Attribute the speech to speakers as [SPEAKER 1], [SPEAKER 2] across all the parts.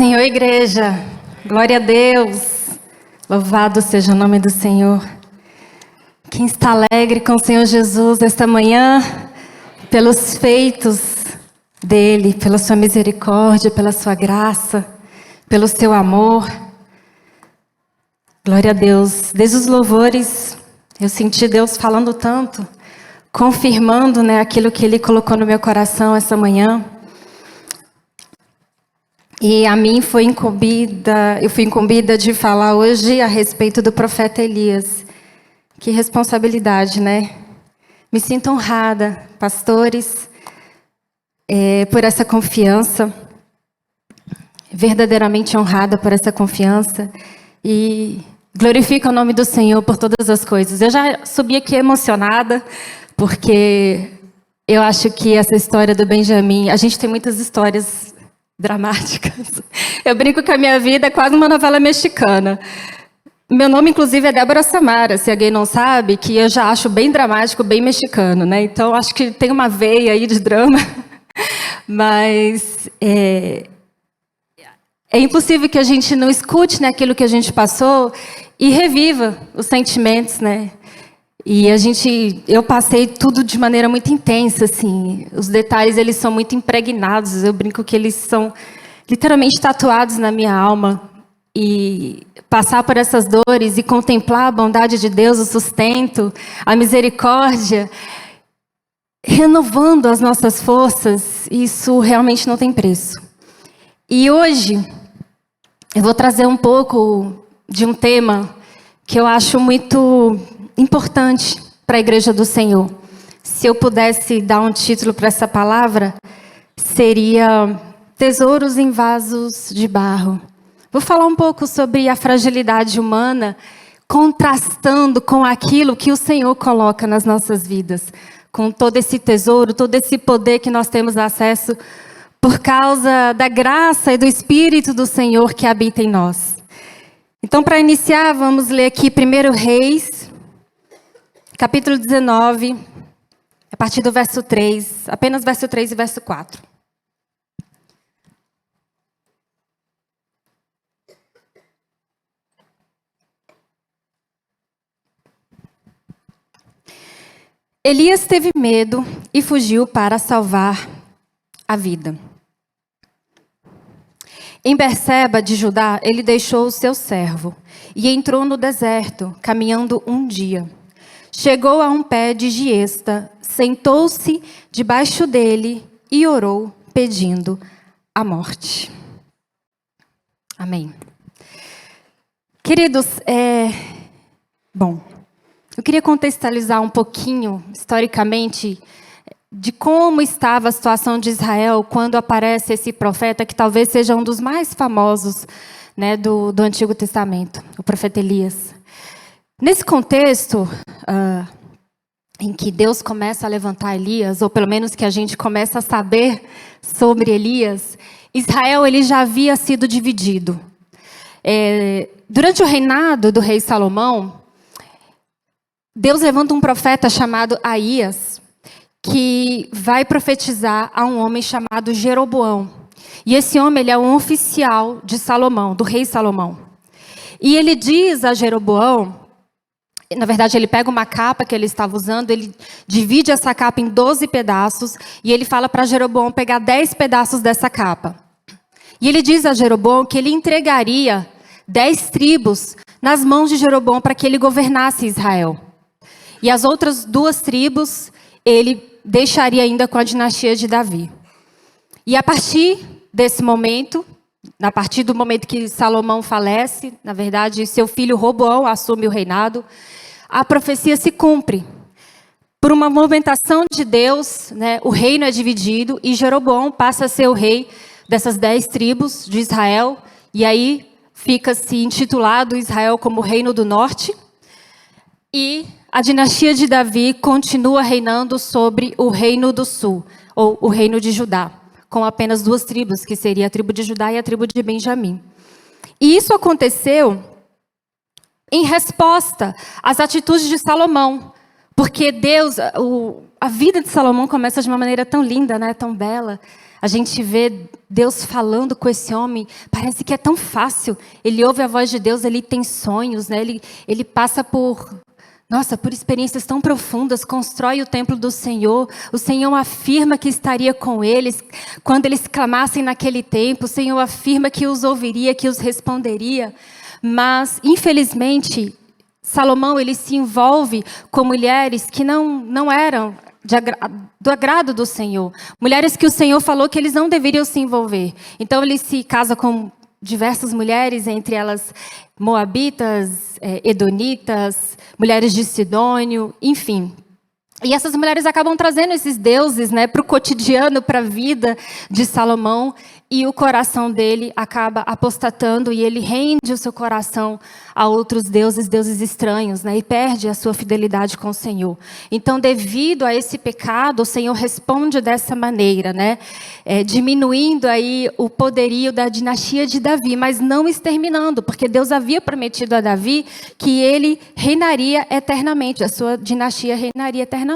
[SPEAKER 1] Senhor, igreja. Glória a Deus. Louvado seja o nome do Senhor. Quem está alegre com o Senhor Jesus esta manhã, pelos feitos dele, pela sua misericórdia, pela sua graça, pelo seu amor. Glória a Deus. Desde os louvores, eu senti Deus falando tanto, confirmando, aquilo que Ele colocou no meu coração essa manhã. E a mim eu fui incumbida de falar hoje a respeito do profeta Elias. Que responsabilidade, né? Me sinto honrada, pastores, por essa confiança. Verdadeiramente honrada por essa confiança. E glorifico o nome do Senhor por todas as coisas. Eu já subi aqui emocionada, porque eu acho que essa história do Benjamim... A gente tem muitas histórias dramáticas. Eu brinco que a minha vida é quase uma novela mexicana. Meu nome, inclusive, é Débora Samara, se alguém não sabe, que eu já acho bem dramático, bem mexicano, né? Então, acho que tem uma veia aí de drama. Mas é impossível que a gente não escute aquilo que a gente passou e reviva os sentimentos, né? E eu passei tudo de maneira muito intensa, assim. Os detalhes, eles são muito impregnados. Eu brinco que eles são literalmente tatuados na minha alma. E passar por essas dores e contemplar a bondade de Deus, o sustento, a misericórdia, renovando as nossas forças, isso realmente não tem preço. E hoje, eu vou trazer um pouco de um tema que eu acho muito importante para a Igreja do Senhor. Se eu pudesse dar um título para essa palavra, seria Tesouros em Vasos de Barro. Vou falar um pouco sobre a fragilidade humana, contrastando com aquilo que o Senhor coloca nas nossas vidas. Com todo esse tesouro, todo esse poder que nós temos acesso por causa da graça e do Espírito do Senhor que habita em nós. Então, para iniciar, vamos ler aqui 1 Reis, capítulo 19, a partir do verso 3, apenas verso 3 e verso 4. Elias teve medo e fugiu para salvar a vida. Em Berseba de Judá, ele deixou o seu servo e entrou no deserto, caminhando um dia. Chegou a um pé de giesta, sentou-se debaixo dele e orou, pedindo a morte. Amém. Queridos, eu queria contextualizar um pouquinho, historicamente, de como estava a situação de Israel quando aparece esse profeta, que talvez seja um dos mais famosos, do Antigo Testamento, o profeta Elias. Nesse contexto, em que Deus começa a levantar Elias, ou pelo menos que a gente começa a saber sobre Elias, Israel ele já havia sido dividido. Durante o reinado do rei Salomão, Deus levanta um profeta chamado Aías, que vai profetizar a um homem chamado Jeroboão. E esse homem ele é um oficial de Salomão, do rei Salomão. E ele diz a Jeroboão, na verdade ele pega uma capa que ele estava usando, ele divide essa capa em 12 pedaços, e ele fala para Jeroboão pegar 10 pedaços dessa capa. E ele diz a Jeroboão que ele entregaria 10 tribos nas mãos de Jeroboão para que ele governasse Israel. E as outras 2 tribos, ele deixaria ainda com a dinastia de Davi. E a partir desse momento, a partir do momento que Salomão falece, na verdade, seu filho Roboão assume o reinado, a profecia se cumpre. Por uma movimentação de Deus, o reino é dividido e Jeroboão passa a ser o rei dessas 10 tribos de Israel. E aí fica-se intitulado Israel como Reino do Norte. E a dinastia de Davi continua reinando sobre o Reino do Sul, ou o Reino de Judá, com apenas 2 tribos, que seria a tribo de Judá e a tribo de Benjamim. E isso aconteceu em resposta às atitudes de Salomão, porque Deus, a vida de Salomão começa de uma maneira tão linda, tão bela. A gente vê Deus falando com esse homem, parece que é tão fácil. Ele ouve a voz de Deus, ele tem sonhos, né? Ele passa por experiências tão profundas, constrói o templo do Senhor. O Senhor afirma que estaria com eles quando eles clamassem naquele tempo. O Senhor afirma que os ouviria, que os responderia. Mas, infelizmente, Salomão ele se envolve com mulheres que não eram do agrado do Senhor. Mulheres que o Senhor falou que eles não deveriam se envolver. Então, ele se casa com diversas mulheres, entre elas moabitas, edonitas, mulheres de Sidônio, enfim. E essas mulheres acabam trazendo esses deuses, né, para o cotidiano, para a vida de Salomão, e o coração dele acaba apostatando e ele rende o seu coração a outros deuses, deuses estranhos, né, e perde a sua fidelidade com o Senhor. Então, devido a esse pecado, o Senhor responde dessa maneira, né, diminuindo aí o poderio da dinastia de Davi, mas não exterminando, porque Deus havia prometido a Davi que ele reinaria eternamente, a sua dinastia reinaria eternamente.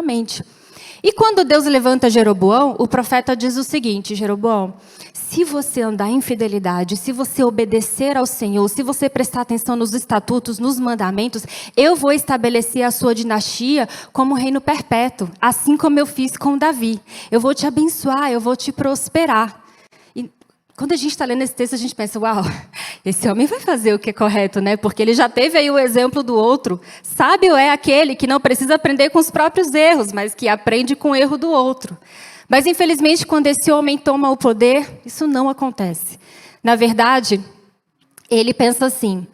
[SPEAKER 1] E quando Deus levanta Jeroboão, o profeta diz o seguinte: Jeroboão, se você andar em fidelidade, se você obedecer ao Senhor, se você prestar atenção nos estatutos, nos mandamentos, eu vou estabelecer a sua dinastia como reino perpétuo, assim como eu fiz com Davi. Eu vou te abençoar, eu vou te prosperar. E quando a gente está lendo esse texto, a gente pensa, uau, esse homem vai fazer o que é correto, né? Porque ele já teve aí o exemplo do outro. Sábio é aquele que não precisa aprender com os próprios erros, mas que aprende com o erro do outro. Mas, infelizmente, quando esse homem toma o poder, isso não acontece. Na verdade, ele pensa assim: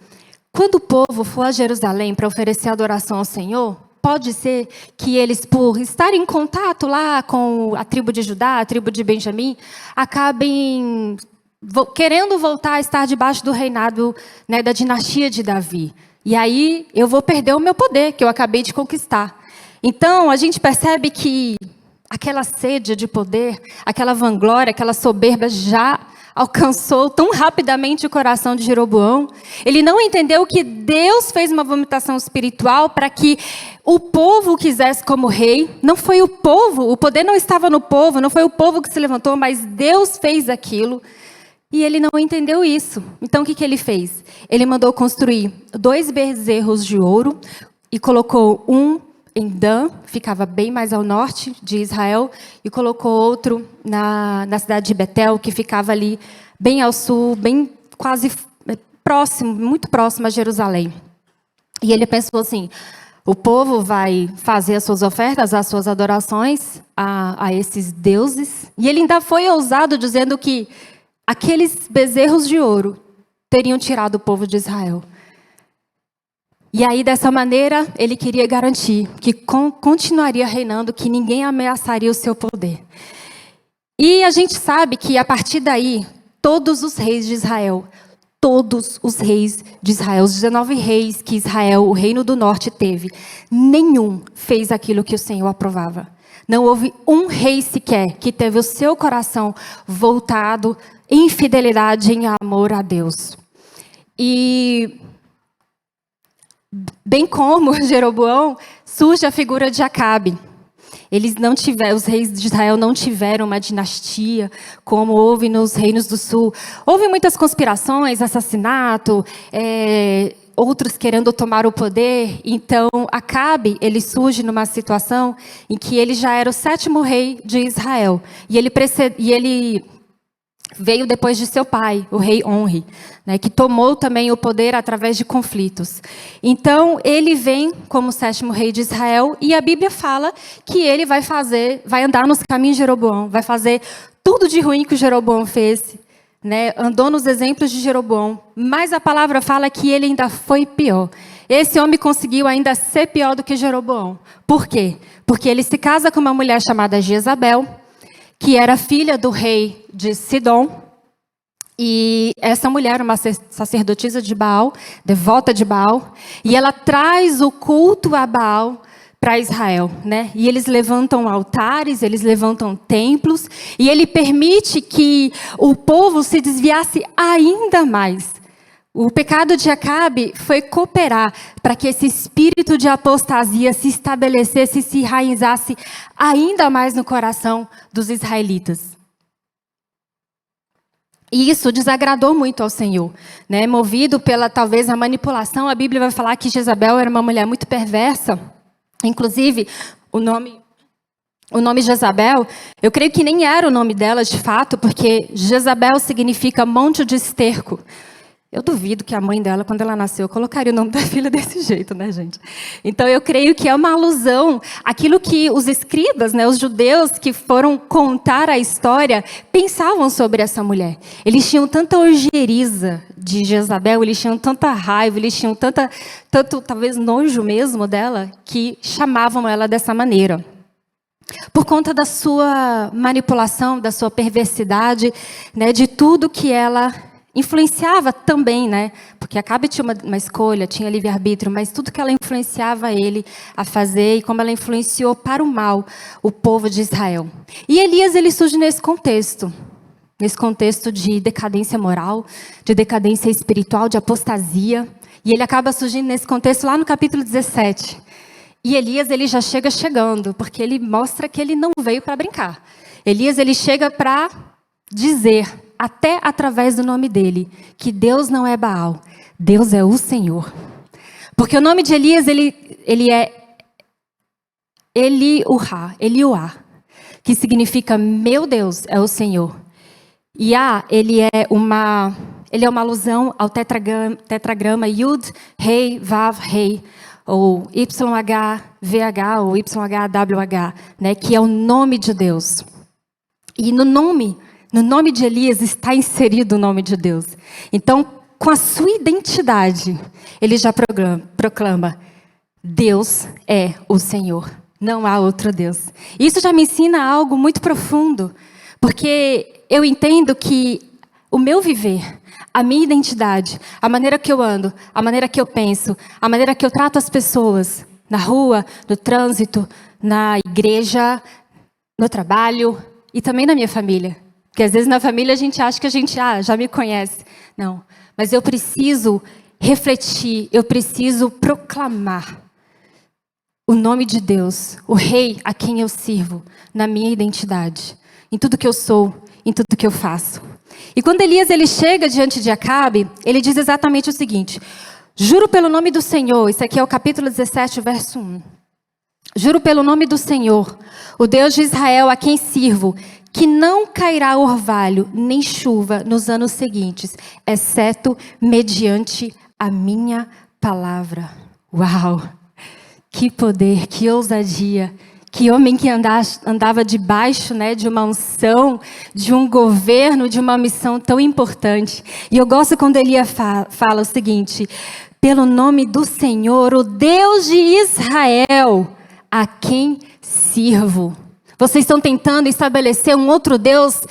[SPEAKER 1] quando o povo for a Jerusalém para oferecer adoração ao Senhor, pode ser que eles, por estarem em contato lá com a tribo de Judá, a tribo de Benjamim, acabem querendo voltar a estar debaixo do reinado, né, da dinastia de Davi. E aí eu vou perder o meu poder, que eu acabei de conquistar. Então, a gente percebe que aquela sede de poder, aquela vanglória, aquela soberba já alcançou tão rapidamente o coração de Jeroboão. Ele não entendeu que Deus fez uma vomitação espiritual para que o povo o quisesse como rei. Não foi o povo, o poder não estava no povo, não foi o povo que se levantou, mas Deus fez aquilo. E ele não entendeu isso. Então, o que ele fez? Ele mandou construir 2 bezerros de ouro e colocou um em Dan, ficava bem mais ao norte de Israel, e colocou outro na cidade de Betel, que ficava ali bem ao sul, bem quase próximo, muito próximo a Jerusalém. E ele pensou assim: o povo vai fazer as suas ofertas, as suas adorações a esses deuses. E ele ainda foi ousado dizendo que aqueles bezerros de ouro teriam tirado o povo de Israel. E aí, dessa maneira, ele queria garantir que continuaria reinando, que ninguém ameaçaria o seu poder. E a gente sabe que, a partir daí, todos os reis de Israel, os 19 reis que Israel, o reino do norte, teve, nenhum fez aquilo que o Senhor aprovava. Não houve um rei sequer que teve o seu coração voltado em fidelidade, em amor a Deus. E bem como Jeroboão, surge a figura de Acabe. Os reis de Israel não tiveram uma dinastia como houve nos reinos do sul. Houve muitas conspirações, assassinato, outros querendo tomar o poder. Então, Acabe, ele surge numa situação em que ele já era o 7º rei de Israel. E ele veio depois de seu pai, o rei Onri, né, que tomou também o poder através de conflitos. Então, ele vem como 7º rei de Israel, e a Bíblia fala que ele vai andar nos caminhos de Jeroboão, vai fazer tudo de ruim que o Jeroboão fez, né, andou nos exemplos de Jeroboão, mas a palavra fala que ele ainda foi pior. Esse homem conseguiu ainda ser pior do que Jeroboão. Por quê? Porque ele se casa com uma mulher chamada Jezabel, que era filha do rei de Sidom, e essa mulher era uma sacerdotisa de Baal, devota de Baal, e ela traz o culto a Baal para Israel, né? E eles levantam altares, eles levantam templos, e ele permite que o povo se desviasse ainda mais. O pecado de Acabe foi cooperar para que esse espírito de apostasia se estabelecesse e se enraizasse ainda mais no coração dos israelitas. E isso desagradou muito ao Senhor, né? Movido pela, talvez, a manipulação, a Bíblia vai falar que Jezabel era uma mulher muito perversa. Inclusive, o nome Jezabel, eu creio que nem era o nome dela de fato, porque Jezabel significa monte de esterco. Eu duvido que a mãe dela, quando ela nasceu, colocaria o nome da filha desse jeito, né, gente? Então, eu creio que é uma alusão àquilo que os escribas, né, os judeus que foram contar a história, pensavam sobre essa mulher. Eles tinham tanta ojeriza de Jezabel, eles tinham tanta raiva, eles tinham tanto, talvez, nojo mesmo dela, que chamavam ela dessa maneira. Por conta da sua manipulação, da sua perversidade, né, de tudo que ela influenciava também, né? Porque Acabe tinha uma escolha, tinha livre-arbítrio, mas tudo que ela influenciava ele a fazer e como ela influenciou para o mal o povo de Israel. E Elias, ele surge nesse contexto de decadência moral, de decadência espiritual, de apostasia. E ele acaba surgindo nesse contexto lá no capítulo 17. E Elias, ele já chega chegando, porque ele mostra que ele não veio para brincar. Elias, ele chega para dizer, até através do nome dele, que Deus não é Baal, Deus é o Senhor. Porque o nome de Elias, ele é Eliuá, que significa meu Deus é o Senhor. E ele é uma alusão ao tetragrama Yud, Rei, Vav, Rei, ou YHVH, ou YHWH, né, que é o nome de Deus. E no nome de Elias está inserido o nome de Deus. Então, com a sua identidade, ele já proclama, Deus é o Senhor, não há outro Deus. Isso já me ensina algo muito profundo, porque eu entendo que o meu viver, a minha identidade, a maneira que eu ando, a maneira que eu penso, a maneira que eu trato as pessoas, na rua, no trânsito, na igreja, no trabalho e também na minha família. Porque às vezes na família a gente acha que a gente já me conhece. Não, mas eu preciso refletir, eu preciso proclamar o nome de Deus, o Rei a quem eu sirvo, na minha identidade, em tudo que eu sou, em tudo que eu faço. E quando Elias ele chega diante de Acabe, ele diz exatamente o seguinte: juro pelo nome do Senhor, isso aqui é o capítulo 17, verso 1. Juro pelo nome do Senhor, o Deus de Israel a quem sirvo, que não cairá orvalho nem chuva nos anos seguintes, exceto mediante a minha palavra. Uau! Que poder, que ousadia, que homem que andava debaixo, né, de uma unção, de um governo, de uma missão tão importante. E eu gosto quando Elias fala o seguinte: pelo nome do Senhor, o Deus de Israel, a quem sirvo. Vocês estão tentando estabelecer um outro Deus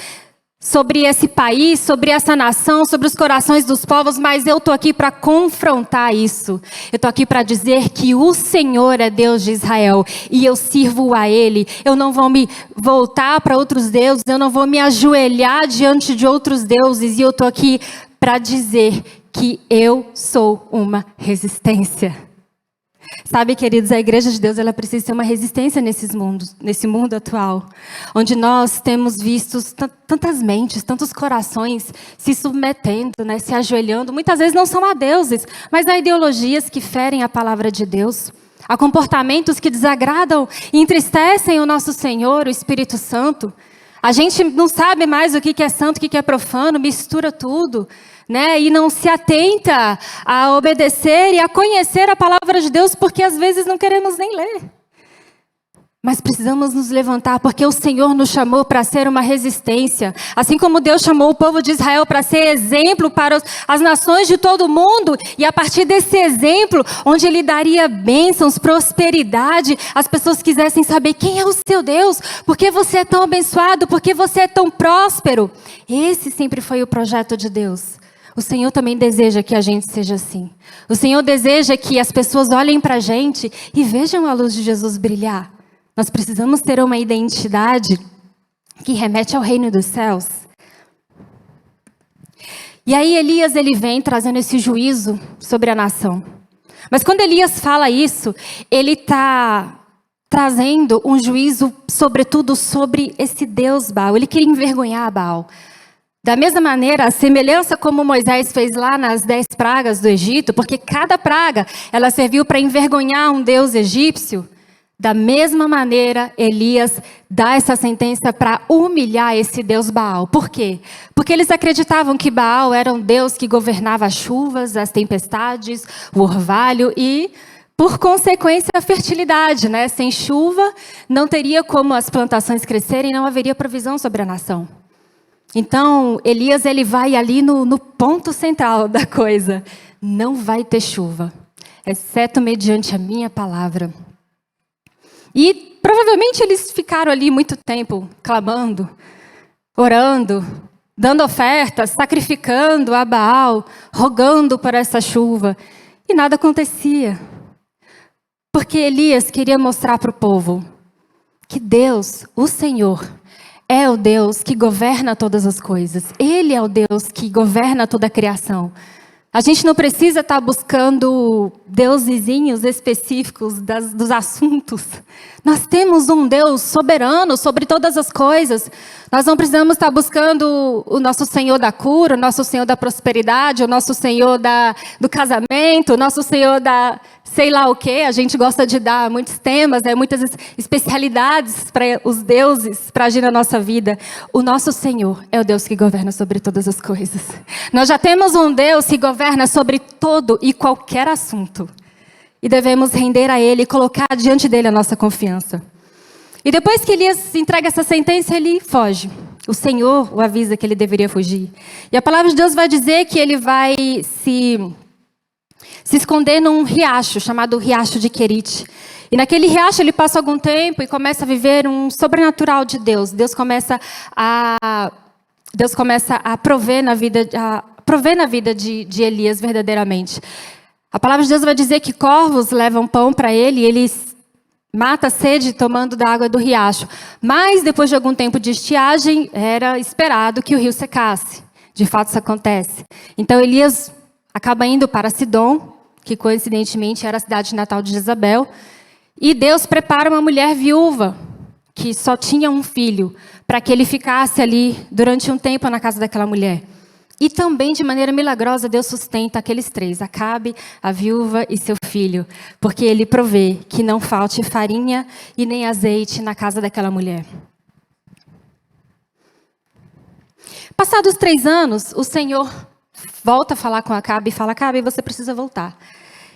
[SPEAKER 1] sobre esse país, sobre essa nação, sobre os corações dos povos, mas eu estou aqui para confrontar isso. Eu estou aqui para dizer que o Senhor é Deus de Israel e eu sirvo a Ele. Eu não vou me voltar para outros deuses, eu não vou me ajoelhar diante de outros deuses, e eu estou aqui para dizer que eu sou uma resistência. Sabe, queridos, a igreja de Deus ela precisa ser uma resistência nesse mundo atual, onde nós temos visto tantas mentes, tantos corações se submetendo, né, se ajoelhando. Muitas vezes não são a deuses, mas a ideologias que ferem a palavra de Deus, a comportamentos que desagradam e entristecem o nosso Senhor, o Espírito Santo. A gente não sabe mais o que é santo, o que é profano, mistura tudo, né? E não se atenta a obedecer e a conhecer a palavra de Deus, porque às vezes não queremos nem ler. Mas precisamos nos levantar, porque o Senhor nos chamou para ser uma resistência. Assim como Deus chamou o povo de Israel para ser exemplo para as nações de todo o mundo. E a partir desse exemplo, onde Ele daria bênçãos, prosperidade, as pessoas quisessem saber quem é o seu Deus. Por que você é tão abençoado? Por que você é tão próspero? Esse sempre foi o projeto de Deus. O Senhor também deseja que a gente seja assim. O Senhor deseja que as pessoas olhem para a gente e vejam a luz de Jesus brilhar. Nós precisamos ter uma identidade que remete ao reino dos céus. E aí Elias ele vem trazendo esse juízo sobre a nação. Mas quando Elias fala isso, ele está trazendo um juízo, sobretudo, sobre esse Deus Baal. Ele queria envergonhar Baal. Da mesma maneira, a semelhança como Moisés fez lá nas 10 pragas do Egito, porque cada praga ela serviu para envergonhar um deus egípcio, da mesma maneira, Elias dá essa sentença para humilhar esse deus Baal. Por quê? Porque eles acreditavam que Baal era um deus que governava as chuvas, as tempestades, o orvalho e, por consequência, a fertilidade, né? Sem chuva, não teria como as plantações crescerem, não haveria provisão sobre a nação. Então, Elias ele vai ali no ponto central da coisa. Não vai ter chuva, exceto mediante a minha palavra. E provavelmente eles ficaram ali muito tempo clamando, orando, dando ofertas, sacrificando a Baal, rogando por essa chuva. E nada acontecia. Porque Elias queria mostrar para o povo que Deus, o Senhor, é o Deus que governa todas as coisas. Ele é o Deus que governa toda a criação. A gente não precisa estar buscando deusezinhos específicos dos assuntos. Nós temos um Deus soberano sobre todas as coisas. Nós não precisamos estar buscando o nosso Senhor da cura, o nosso Senhor da prosperidade, o nosso Senhor do casamento, o nosso Senhor da sei lá o quê. A gente gosta de dar muitos temas, muitas especialidades para os deuses para agir na nossa vida. O nosso Senhor é o Deus que governa sobre todas as coisas. Nós já temos um Deus que governa sobre todo e qualquer assunto. E devemos render a Ele e colocar diante dEle a nossa confiança. E depois que Elias entrega essa sentença, ele foge. O Senhor o avisa que ele deveria fugir. E a palavra de Deus vai dizer que ele vai se esconder num riacho, chamado Riacho de Querite. E naquele riacho ele passa algum tempo e começa a viver um sobrenatural de Deus. Deus começa a prover na vida de Elias verdadeiramente. A palavra de Deus vai dizer que corvos levam pão para ele e ele mata a sede tomando da água do riacho. Mas depois de algum tempo de estiagem, era esperado que o rio secasse. De fato isso acontece. Então Elias acaba indo para Sidom, que coincidentemente era a cidade natal de Jezabel. E Deus prepara uma mulher viúva, que só tinha um filho, para que ele ficasse ali durante um tempo na casa daquela mulher. E também, de maneira milagrosa, Deus sustenta aqueles 3, Acabe, a viúva e seu filho, porque Ele provê que não falte farinha e nem azeite na casa daquela mulher. Passados 3 anos, o Senhor volta a falar com Acabe e fala, Acabe, você precisa voltar.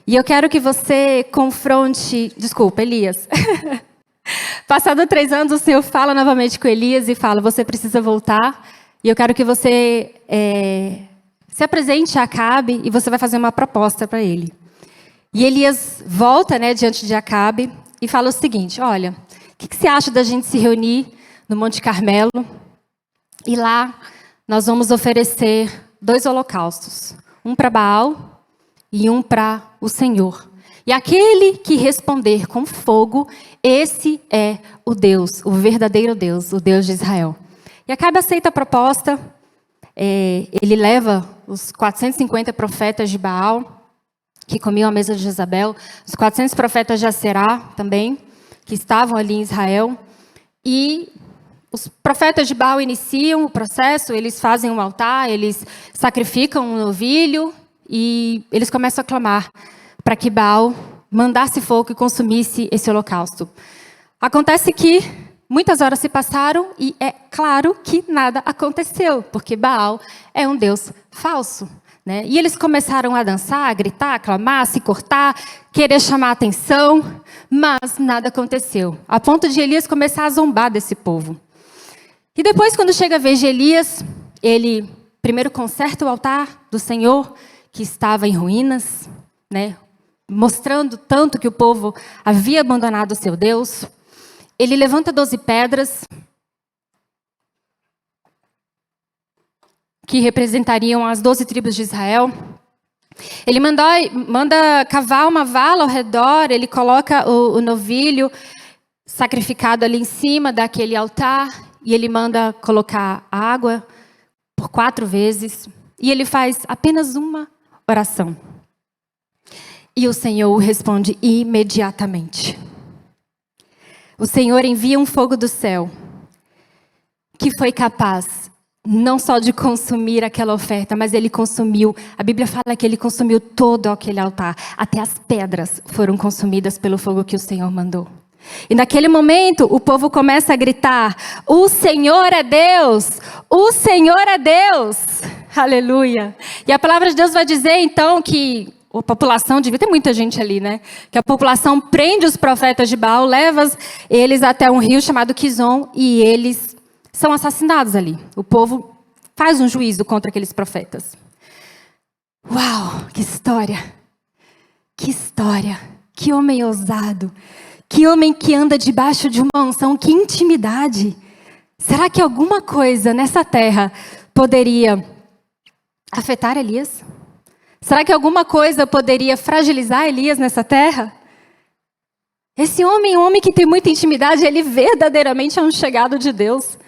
[SPEAKER 1] E eu quero que você confronte... Desculpa, Elias. Passados 3 anos, o Senhor fala novamente com Elias e fala, você precisa voltar. E eu quero que você se apresente a Acabe e você vai fazer uma proposta para ele. E Elias volta, diante de Acabe e fala o seguinte, olha, o que você acha da gente se reunir no Monte Carmelo? E lá nós vamos oferecer 2 holocaustos, um para Baal e um para o Senhor. E aquele que responder com fogo, esse é o Deus, o verdadeiro Deus, o Deus de Israel. E Acabe aceita a proposta, ele leva os 450 profetas de Baal, que comiam a mesa de Jezabel, os 400 profetas de Aserá também, que estavam ali em Israel. E os profetas de Baal iniciam o processo, eles fazem um altar, eles sacrificam um novilho e eles começam a clamar para que Baal mandasse fogo e consumisse esse holocausto. Acontece que muitas horas se passaram e é claro que nada aconteceu, porque Baal é um deus falso. E eles começaram a dançar, a gritar, a clamar, a se cortar, querer chamar a atenção, mas nada aconteceu. A ponto de Elias começar a zombar desse povo. E depois, quando chega a vez de Elias, ele primeiro conserta o altar do Senhor, que estava em ruínas, mostrando tanto que o povo havia abandonado o seu Deus. Ele levanta 12 pedras, que representariam as 12 tribos de Israel. Ele manda cavar uma vala ao redor, ele coloca o novilho sacrificado ali em cima daquele altar, e ele manda colocar água por 4 vezes, e ele faz apenas uma oração. E o Senhor responde imediatamente. O Senhor envia um fogo do céu, que foi capaz não só de consumir aquela oferta, mas ele consumiu, a Bíblia fala que ele consumiu todo aquele altar, até as pedras foram consumidas pelo fogo que o Senhor mandou. E naquele momento, o povo começa a gritar: o Senhor é Deus! O Senhor é Deus! Aleluia! E a palavra de Deus vai dizer, então, que a população, devia ter muita gente ali, né? Que a população prende os profetas de Baal, leva eles até um rio chamado Quizon, e eles são assassinados ali. O povo faz um juízo contra aqueles profetas. Uau! Que história! Que história! Que homem ousado! Que homem que anda debaixo de uma unção, que intimidade. Será que alguma coisa nessa terra poderia afetar Elias? Será que alguma coisa poderia fragilizar Elias nessa terra? Esse homem, um homem que tem muita intimidade, ele verdadeiramente é um chegado de Deus.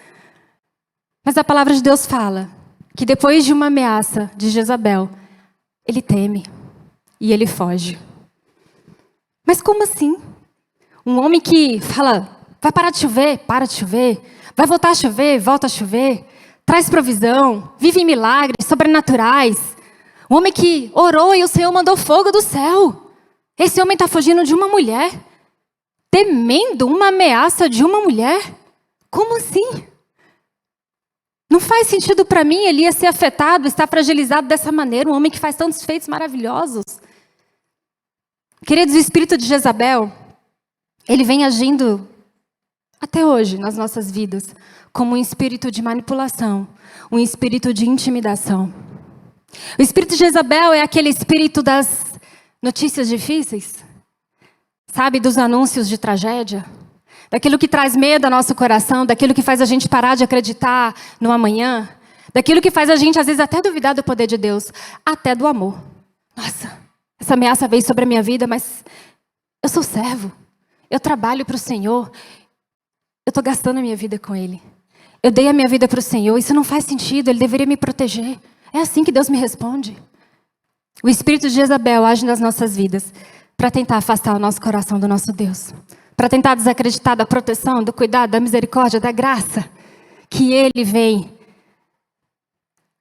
[SPEAKER 1] Mas a palavra de Deus fala que depois de uma ameaça de Jezabel, ele teme e ele foge. Mas como assim? Um homem que fala, vai parar de chover, para de chover. Vai voltar a chover, volta a chover. Traz provisão, vive em milagres sobrenaturais. Um homem que orou e o Senhor mandou fogo do céu. Esse homem está fugindo de uma mulher. Temendo uma ameaça de uma mulher. Como assim? Não faz sentido para mim Elias ser afetado, estar fragilizado dessa maneira. Um homem que faz tantos feitos maravilhosos. Queridos, o espírito de Jezabel, ele vem agindo até hoje nas nossas vidas como um espírito de manipulação, um espírito de intimidação. O espírito de Jezabel é aquele espírito das notícias difíceis, sabe, dos anúncios de tragédia, daquilo que traz medo ao nosso coração, daquilo que faz a gente parar de acreditar no amanhã, daquilo que faz a gente às vezes até duvidar do poder de Deus, até do amor. Nossa, essa ameaça veio sobre a minha vida, mas eu sou servo. Eu trabalho para o Senhor, eu estou gastando a minha vida com Ele. Eu dei a minha vida para o Senhor, isso não faz sentido, Ele deveria me proteger. É assim que Deus me responde. O espírito de Jezabel age nas nossas vidas para tentar afastar o nosso coração do nosso Deus. Para tentar desacreditar da proteção, do cuidado, da misericórdia, da graça que Ele vem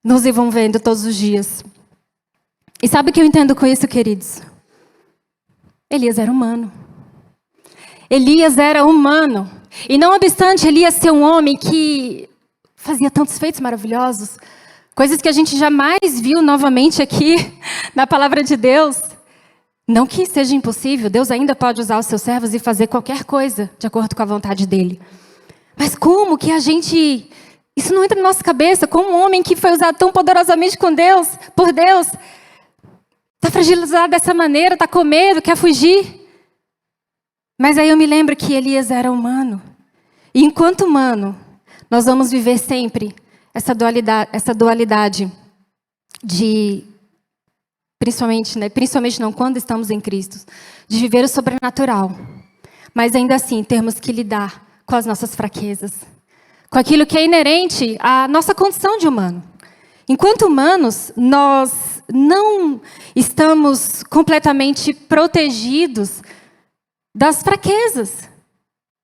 [SPEAKER 1] nos envolvendo todos os dias. E sabe o que eu entendo com isso, queridos? Elias era humano. Elias era humano. E não obstante Elias ser um homem que fazia tantos feitos maravilhosos, coisas que a gente jamais viu novamente aqui na palavra de Deus. Não que seja impossível, Deus ainda pode usar os seus servos e fazer qualquer coisa de acordo com a vontade dele. Mas como que a gente... Isso não entra na nossa cabeça, como um homem que foi usado tão poderosamente por Deus, está fragilizado dessa maneira, está com medo, quer fugir. Mas aí eu me lembro que Elias era humano. E enquanto humano, nós vamos viver sempre essa dualidade de, principalmente não quando estamos em Cristo, de viver o sobrenatural. Mas ainda assim, termos que lidar com as nossas fraquezas, com aquilo que é inerente à nossa condição de humano. Enquanto humanos, nós não estamos completamente protegidos das fraquezas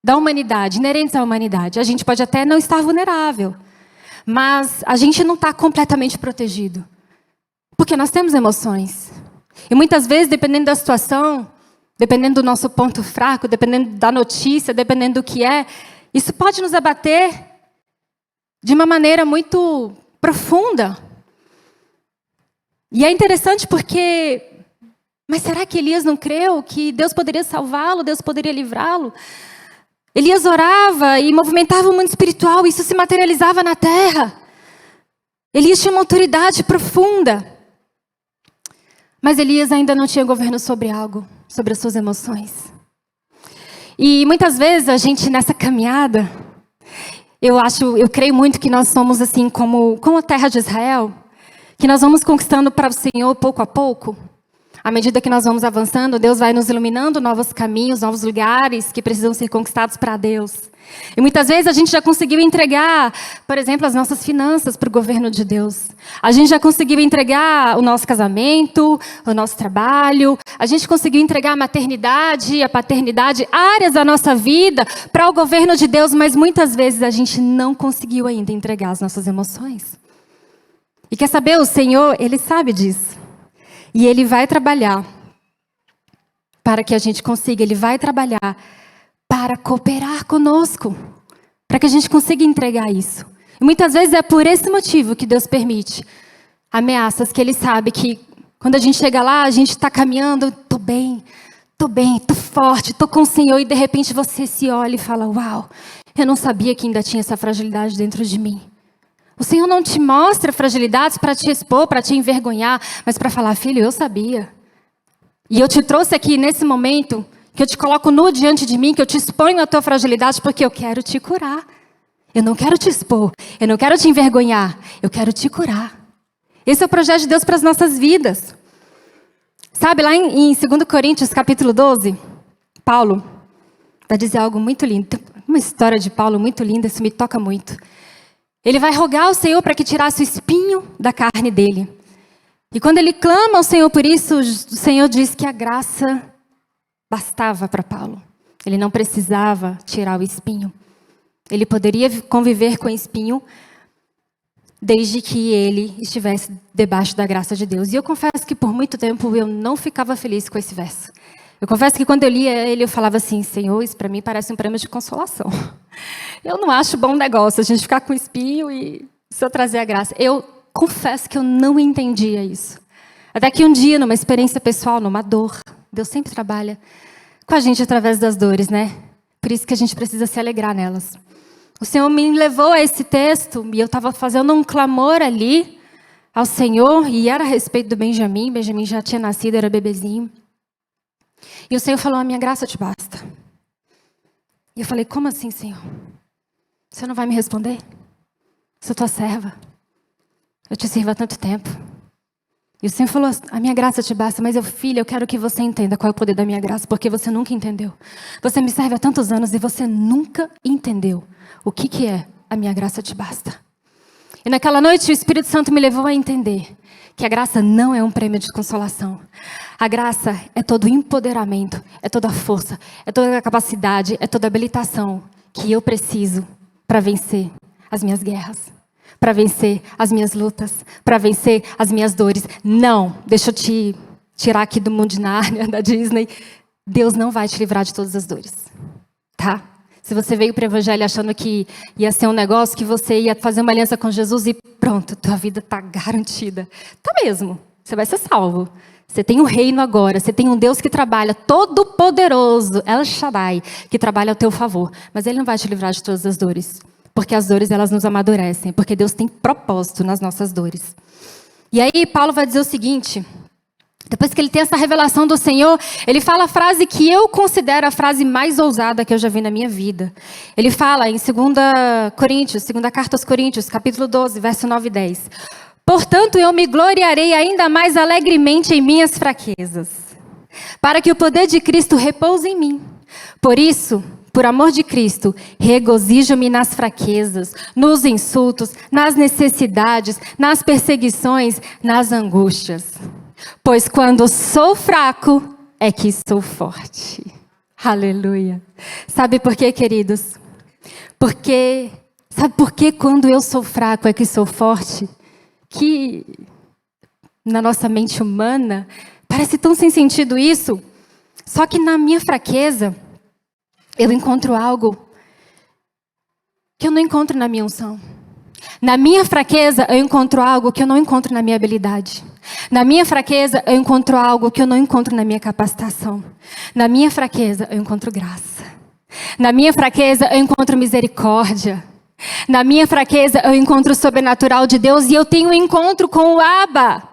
[SPEAKER 1] da humanidade, inerentes à humanidade. A gente pode até não estar vulnerável, mas a gente não está completamente protegido. Porque nós temos emoções. E muitas vezes, dependendo da situação, dependendo do nosso ponto fraco, dependendo da notícia, dependendo do que é, isso pode nos abater de uma maneira muito profunda. E é interessante porque... Mas será que Elias não creu que Deus poderia salvá-lo, Deus poderia livrá-lo? Elias orava e movimentava o mundo espiritual, e isso se materializava na terra. Elias tinha uma autoridade profunda. Mas Elias ainda não tinha governo sobre algo, sobre as suas emoções. E muitas vezes a gente nessa caminhada, eu creio muito que nós somos assim como a terra de Israel, que nós vamos conquistando para o Senhor pouco a pouco. À medida que nós vamos avançando, Deus vai nos iluminando novos caminhos, novos lugares que precisam ser conquistados para Deus. E muitas vezes a gente já conseguiu entregar, por exemplo, as nossas finanças para o governo de Deus. A gente já conseguiu entregar o nosso casamento, o nosso trabalho. A gente conseguiu entregar a maternidade, a paternidade, áreas da nossa vida para o governo de Deus, mas muitas vezes a gente não conseguiu ainda entregar as nossas emoções. E quer saber, o Senhor, Ele sabe disso. E Ele vai trabalhar para que a gente consiga, Ele vai trabalhar para cooperar conosco, para que a gente consiga entregar isso. E muitas vezes é por esse motivo que Deus permite ameaças, que Ele sabe que quando a gente chega lá, a gente está caminhando, estou bem, estou forte, estou com o Senhor, e de repente você se olha e fala, uau, eu não sabia que ainda tinha essa fragilidade dentro de mim. O Senhor não te mostra fragilidades para te expor, para te envergonhar, mas para falar, filho, eu sabia. E eu te trouxe aqui nesse momento, que eu te coloco nu diante de mim, que eu te exponho a tua fragilidade, porque eu quero te curar. Eu não quero te expor, eu não quero te envergonhar, eu quero te curar. Esse é o projeto de Deus para as nossas vidas. Sabe, lá em 2 Coríntios, capítulo 12, Paulo vai dizer algo muito lindo. Tem uma história de Paulo muito linda, isso me toca muito. Ele vai rogar ao Senhor para que tirasse o espinho da carne dele. E quando ele clama ao Senhor por isso, o Senhor diz que a graça bastava para Paulo. Ele não precisava tirar o espinho. Ele poderia conviver com o espinho desde que ele estivesse debaixo da graça de Deus. E eu confesso que por muito tempo eu não ficava feliz com esse verso. Eu confesso que quando eu lia ele, eu falava assim, Senhor, isso para mim parece um prêmio de consolação. Eu não acho bom negócio a gente ficar com espinho e só trazer a graça. Eu confesso que eu não entendia isso. Até que um dia, numa experiência pessoal, numa dor, Deus sempre trabalha com a gente através das dores, né? Por isso que a gente precisa se alegrar nelas. O Senhor me levou a esse texto e eu estava fazendo um clamor ali ao Senhor e era a respeito do Benjamin. Benjamin já tinha nascido, era bebezinho. E o Senhor falou, a minha graça te basta. E eu falei, como assim, Senhor? Você não vai me responder? Sou tua serva. Eu te sirvo há tanto tempo. E o Senhor falou, a minha graça te basta, mas filho, eu quero que você entenda qual é o poder da minha graça, porque você nunca entendeu. Você me serve há tantos anos e você nunca entendeu o que é a minha graça te basta. E naquela noite o Espírito Santo me levou a entender que a graça não é um prêmio de consolação. A graça é todo o empoderamento, é toda a força, é toda a capacidade, é toda a habilitação que eu preciso para vencer as minhas guerras, para vencer as minhas lutas, para vencer as minhas dores. Não, deixa eu te tirar aqui do mundo de Nárnia, da Disney. Deus não vai te livrar de todas as dores, tá? Se você veio para o Evangelho achando que ia ser um negócio, que você ia fazer uma aliança com Jesus e pronto, tua vida está garantida. Tá mesmo, você vai ser salvo. Você tem um reino agora, você tem um Deus que trabalha, todo poderoso, El Shaddai, que trabalha ao teu favor. Mas Ele não vai te livrar de todas as dores. Porque as dores, elas nos amadurecem. Porque Deus tem propósito nas nossas dores. E aí, Paulo vai dizer o seguinte. Depois que ele tem essa revelação do Senhor, ele fala a frase que eu considero a frase mais ousada que eu já vi na minha vida. Ele fala em 2 Coríntios, segunda carta aos Coríntios, capítulo 12, verso 9 e 10. Portanto, eu me gloriarei ainda mais alegremente em minhas fraquezas, para que o poder de Cristo repouse em mim. Por isso, por amor de Cristo, regozijo-me nas fraquezas, nos insultos, nas necessidades, nas perseguições, nas angústias. Pois quando sou fraco, é que sou forte. Aleluia. Sabe por quê, queridos? Sabe por que quando eu sou fraco é que sou forte? Que na nossa mente humana, parece tão sem sentido isso. Só que na minha fraqueza, eu encontro algo que eu não encontro na minha unção. Na minha fraqueza, eu encontro algo que eu não encontro na minha habilidade. Na minha fraqueza, eu encontro algo que eu não encontro na minha capacitação. Na minha fraqueza, eu encontro graça. Na minha fraqueza, eu encontro misericórdia. Na minha fraqueza, eu encontro o sobrenatural de Deus e eu tenho um encontro com o Abba,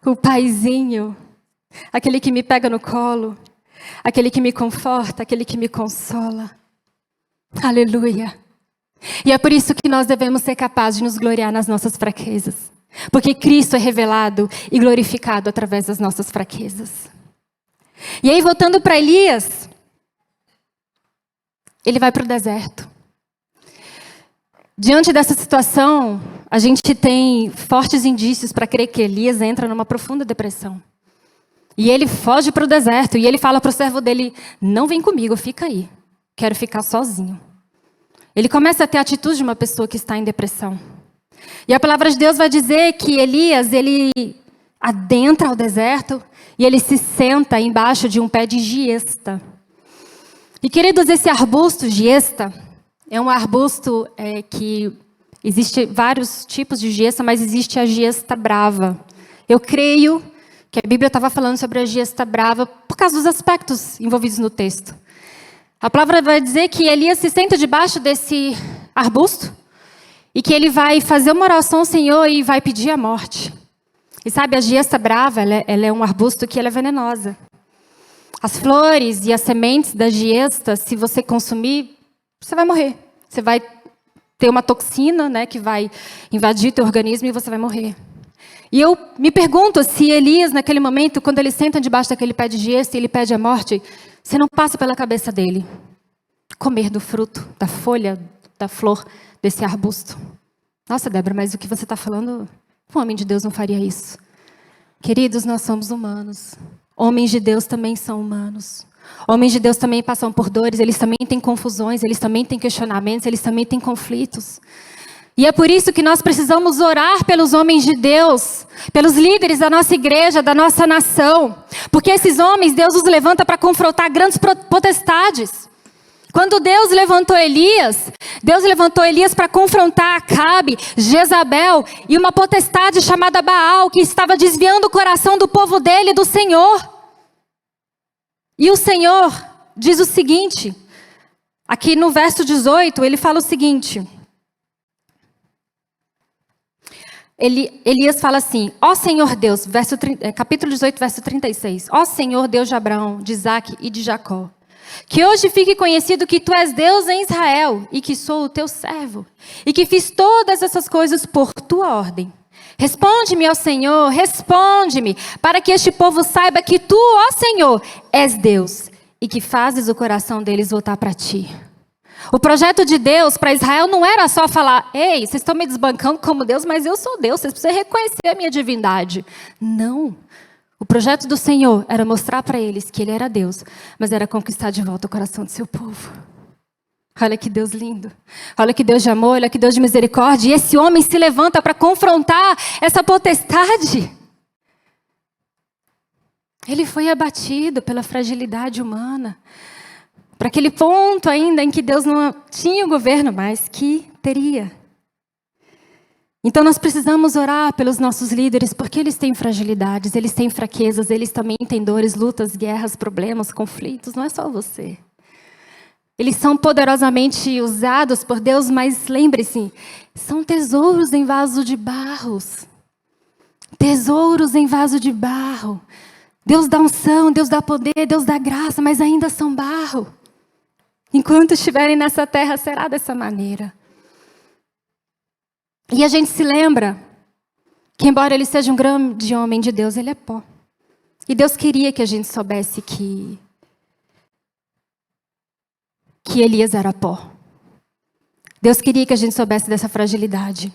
[SPEAKER 1] o paizinho, aquele que me pega no colo, aquele que me conforta, aquele que me consola. Aleluia. E é por isso que nós devemos ser capazes de nos gloriar nas nossas fraquezas. Porque Cristo é revelado e glorificado através das nossas fraquezas. E aí, voltando para Elias, ele vai para o deserto. Diante dessa situação, a gente tem fortes indícios para crer que Elias entra numa profunda depressão. E ele foge para o deserto, e ele fala para o servo dele, não vem comigo, fica aí, quero ficar sozinho. Ele começa a ter a atitude de uma pessoa que está em depressão. E a palavra de Deus vai dizer que Elias, ele adentra ao deserto, e ele se senta embaixo de um pé de giesta. E queridos, esse arbusto giesta, é um arbusto que existe vários tipos de giesta, mas existe a giesta brava. Eu creio que a Bíblia estava falando sobre a giesta brava por causa dos aspectos envolvidos no texto. A palavra vai dizer que Elias se senta debaixo desse arbusto e que ele vai fazer uma oração ao Senhor e vai pedir a morte. E sabe, a giesta brava, ela é um arbusto que ela é venenosa. As flores e as sementes da giesta, se você consumir, você vai morrer. Você vai ter uma toxina, né, que vai invadir teu organismo e você vai morrer. E eu me pergunto se Elias, naquele momento, quando ele senta debaixo daquele pé de giesta e ele pede a morte, se não passa pela cabeça dele comer do fruto, da folha, da flor desse arbusto. Nossa, Débora, mas o que você está falando, um homem de Deus não faria isso. Queridos, nós somos humanos. Homens de Deus também são humanos. Homens de Deus também passam por dores, eles também têm confusões, eles também têm questionamentos, eles também têm conflitos. E é por isso que nós precisamos orar pelos homens de Deus, pelos líderes da nossa igreja, da nossa nação. Porque esses homens, Deus os levanta para confrontar grandes potestades. Quando Deus levantou Elias para confrontar Acabe, Jezabel e uma potestade chamada Baal, que estava desviando o coração do povo dele do Senhor. E o Senhor diz o seguinte, aqui no verso 18, ele fala o seguinte. Elias fala assim, ó Senhor Deus, capítulo 18, verso 36. Ó Senhor Deus de Abraão, de Isaque e de Jacó, que hoje fique conhecido que tu és Deus em Israel e que sou o teu servo e que fiz todas essas coisas por tua ordem. Responde-me, ó Senhor, responde-me, para que este povo saiba que tu, ó Senhor, és Deus e que fazes o coração deles voltar para ti. O projeto de Deus para Israel não era só falar, ei, vocês estão me desbancando como Deus, mas eu sou Deus, vocês precisam reconhecer a minha divindade. Não. O projeto do Senhor era mostrar para eles que Ele era Deus, mas era conquistar de volta o coração do seu povo. Olha que Deus lindo. Olha que Deus de amor, olha que Deus de misericórdia. E esse homem se levanta para confrontar essa potestade. Ele foi abatido pela fragilidade humana. Para aquele ponto ainda em que Deus não tinha o governo, mas que teria. Então nós precisamos orar pelos nossos líderes, porque eles têm fragilidades, eles têm fraquezas, eles também têm dores, lutas, guerras, problemas, conflitos. Não é só você. Eles são poderosamente usados por Deus, mas lembre-se, são tesouros em vaso de barros. Tesouros em vaso de barro. Deus dá unção, Deus dá poder, Deus dá graça, mas ainda são barro. Enquanto estiverem nessa terra, será dessa maneira. E a gente se lembra que, embora ele seja um grande homem de Deus, ele é pó. E Deus queria que a gente soubesse que Elias era pó. Deus queria que a gente soubesse dessa fragilidade.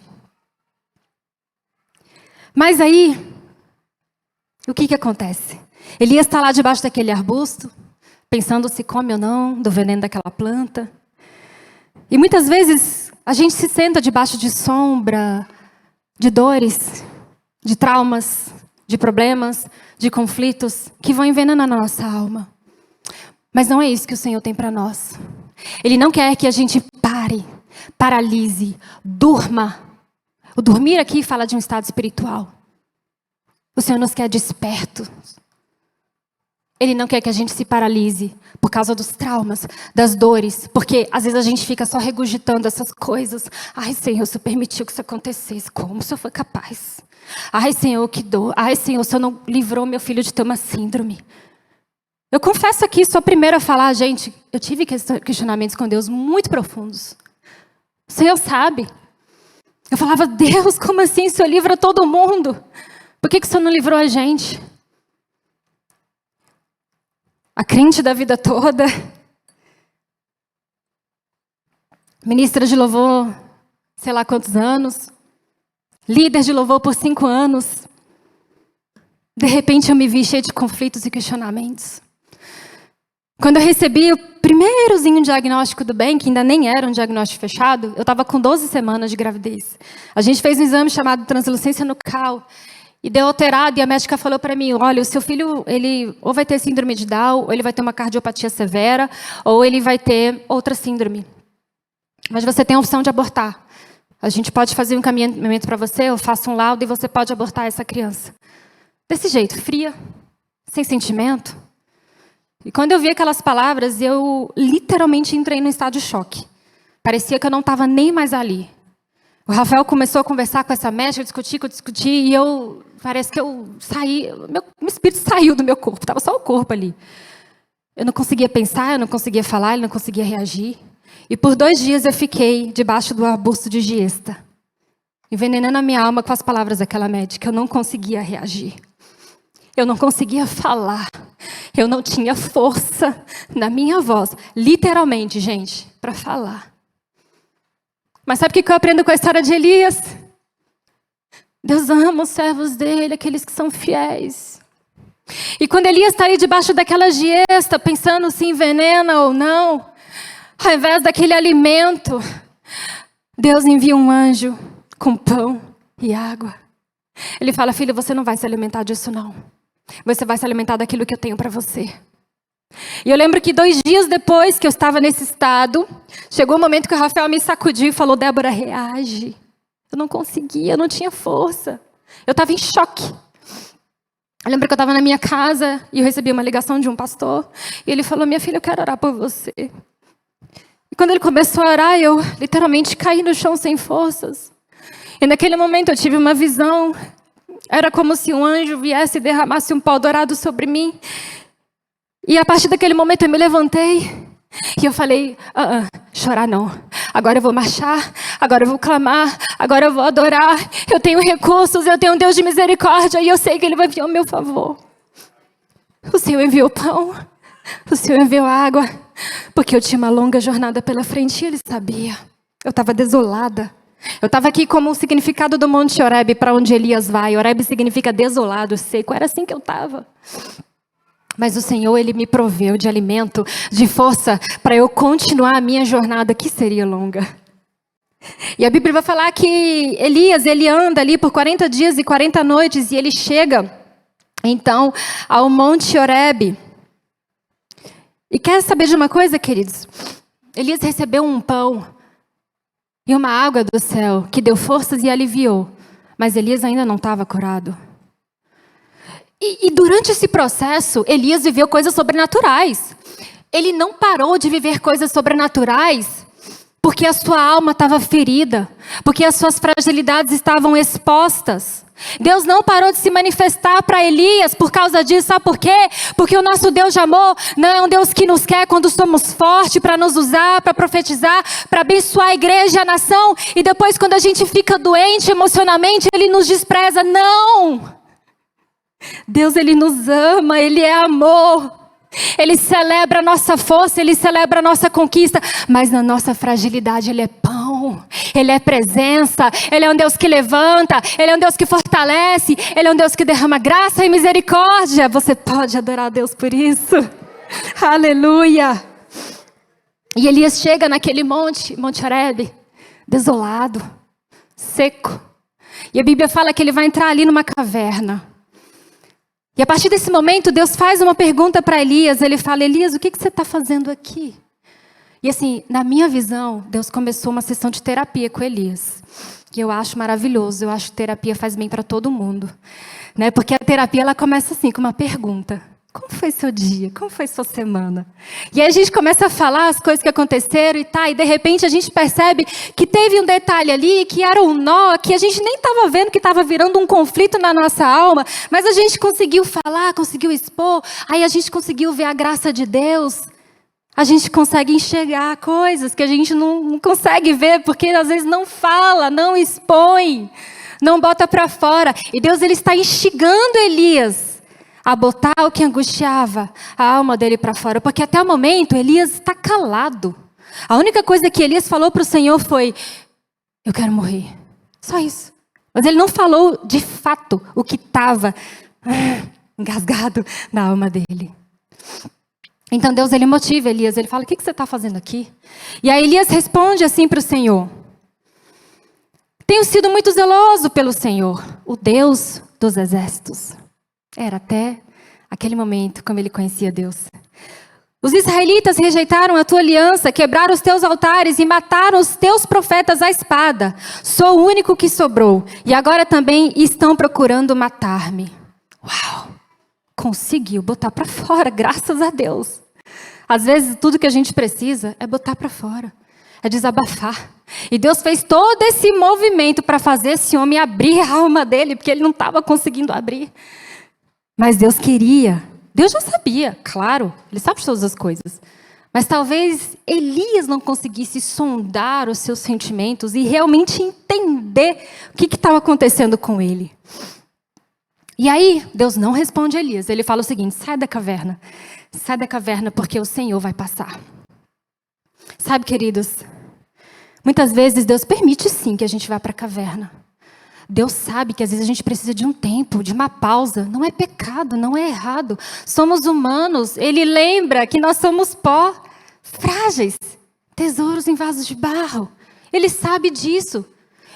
[SPEAKER 1] Mas aí, o que acontece? Elias está lá debaixo daquele arbusto, pensando se come ou não do veneno daquela planta. E muitas vezes a gente se senta debaixo de sombra, de dores, de traumas, de problemas, de conflitos que vão envenenando a nossa alma. Mas não é isso que o Senhor tem para nós. Ele não quer que a gente pare, paralise, durma. O dormir aqui fala de um estado espiritual. O Senhor nos quer despertos. Ele não quer que a gente se paralise por causa dos traumas, das dores. Porque às vezes a gente fica só regurgitando essas coisas. Ai, Senhor, o Senhor permitiu que isso acontecesse. Como o Senhor foi capaz? Ai, Senhor, que dor. Ai, Senhor, o Senhor não livrou meu filho de ter uma síndrome. Eu confesso aqui, sou a primeira a falar, gente, eu tive questionamentos com Deus muito profundos. O Senhor sabe. Eu falava, Deus, como assim? O Senhor livra todo mundo? Por que o Senhor não livrou a gente? A crente da vida toda. Ministra de louvor, sei lá quantos anos, líder de louvor por 5 anos. De repente eu me vi cheia de conflitos e questionamentos. Quando eu recebi o primeirozinho diagnóstico do bem, que ainda nem era um diagnóstico fechado, eu estava com 12 semanas de gravidez. A gente fez um exame chamado translucência nucal, e deu alterado, e a médica falou para mim, olha, o seu filho, ele ou vai ter síndrome de Down, ou ele vai ter uma cardiopatia severa, ou ele vai ter outra síndrome. Mas você tem a opção de abortar. A gente pode fazer um encaminhamento para você, eu faço um laudo e você pode abortar essa criança. Desse jeito, fria, sem sentimento. E quando eu vi aquelas palavras, eu literalmente entrei num estado de choque. Parecia que eu não estava nem mais ali. O Rafael começou a conversar com essa médica, discutir, e parece que eu saí, meu espírito saiu do meu corpo, estava só o corpo ali. Eu não conseguia pensar, eu não conseguia falar, ele não conseguia reagir. E por 2 dias eu fiquei debaixo do arbusto de giesta, envenenando a minha alma com as palavras daquela médica. Eu não conseguia reagir. Eu não conseguia falar. Eu não tinha força na minha voz, literalmente, gente, para falar. Mas sabe o que eu aprendo com a história de Elias? Deus ama os servos dele, aqueles que são fiéis. E quando Elias está ali debaixo daquela giesta, pensando se envenena ou não, ao invés daquele alimento, Deus envia um anjo com pão e água. Ele fala, filho, você não vai se alimentar disso não. Você vai se alimentar daquilo que eu tenho para você. E eu lembro que 2 dias depois que eu estava nesse estado, chegou o momento que o Rafael me sacudiu e falou, Débora, reage. Eu não conseguia, eu não tinha força. Eu estava em choque. Eu lembro que eu estava na minha casa e eu recebi uma ligação de um pastor. E ele falou, minha filha, eu quero orar por você. E quando ele começou a orar, eu literalmente caí no chão sem forças. E naquele momento eu tive uma visão. Era como se um anjo viesse e derramasse um pau dourado sobre mim. E a partir daquele momento eu me levantei. E eu falei, chorar não. Agora eu vou marchar, agora eu vou clamar, agora eu vou adorar. Eu tenho recursos, eu tenho um Deus de misericórdia e eu sei que Ele vai vir ao meu favor. O Senhor enviou pão, o Senhor enviou água, porque eu tinha uma longa jornada pela frente e Ele sabia. Eu estava desolada. Eu estava aqui como o significado do Monte Horebe, para onde Elias vai. Horebe significa desolado, seco. Era assim que eu estava. Mas o Senhor, Ele me proveu de alimento, de força, para eu continuar a minha jornada, que seria longa. E a Bíblia vai falar que Elias, ele anda ali por 40 dias e 40 noites, e ele chega, então, ao Monte Horebe. E quer saber de uma coisa, queridos? Elias recebeu um pão e uma água do céu, que deu forças e aliviou. Mas Elias ainda não estava curado. E durante esse processo, Elias viveu coisas sobrenaturais. Ele não parou de viver coisas sobrenaturais porque a sua alma estava ferida, porque as suas fragilidades estavam expostas. Deus não parou de se manifestar para Elias por causa disso. Sabe por quê? Porque o nosso Deus de amor não é um Deus que nos quer quando somos fortes, para nos usar, para profetizar, para abençoar a igreja e a nação. E depois, quando a gente fica doente emocionalmente, Ele nos despreza. Não! Deus, Ele nos ama, Ele é amor. Ele celebra a nossa força, Ele celebra a nossa conquista. Mas na nossa fragilidade Ele é pão, Ele é presença. Ele é um Deus que levanta, Ele é um Deus que fortalece, Ele é um Deus que derrama graça e misericórdia. Você pode adorar a Deus por isso. Aleluia. E Elias chega naquele Monte Horebe, desolado, seco. E a Bíblia fala que ele vai entrar ali numa caverna. E a partir desse momento, Deus faz uma pergunta para Elias. Ele fala, Elias, o que você está fazendo aqui? E assim, na minha visão, Deus começou uma sessão de terapia com Elias. E eu acho maravilhoso. Eu acho que terapia faz bem para todo mundo. Né? Porque a terapia, ela começa assim, com uma pergunta. Como foi seu dia? Como foi sua semana? E aí a gente começa a falar as coisas que aconteceram e de repente a gente percebe que teve um detalhe ali, que era um nó, que a gente nem estava vendo que estava virando um conflito na nossa alma, mas a gente conseguiu falar, conseguiu expor, aí a gente conseguiu ver a graça de Deus. A gente consegue enxergar coisas que a gente não consegue ver, porque às vezes não fala, não expõe, não bota para fora. E Deus, Ele está instigando Elias a botar o que angustiava a alma dele para fora. Porque até o momento, Elias está calado. A única coisa que Elias falou para o Senhor foi, eu quero morrer. Só isso. Mas ele não falou de fato o que estava engasgado na alma dele. Então Deus, ele motiva Elias, ele fala, o que você está fazendo aqui? E aí Elias responde assim para o Senhor: tenho sido muito zeloso pelo Senhor, o Deus dos exércitos. Era até aquele momento como ele conhecia Deus. Os israelitas rejeitaram a tua aliança, quebraram os teus altares e mataram os teus profetas à espada. Sou o único que sobrou e agora também estão procurando matar-me. Uau! Conseguiu botar para fora, graças a Deus. Às vezes tudo que a gente precisa é botar para fora, é desabafar. E Deus fez todo esse movimento para fazer esse homem abrir a alma dele, porque ele não estava conseguindo abrir. Mas Deus queria. Deus já sabia, claro, ele sabe todas as coisas. Mas talvez Elias não conseguisse sondar os seus sentimentos e realmente entender o que estava acontecendo com ele. E aí, Deus não responde a Elias. Ele fala o seguinte: sai da caverna porque o Senhor vai passar. Sabe, queridos, muitas vezes Deus permite sim que a gente vá para a caverna. Deus sabe que às vezes a gente precisa de um tempo, de uma pausa. Não é pecado, não é errado. Somos humanos. Ele lembra que nós somos pó, frágeis, tesouros em vasos de barro. Ele sabe disso.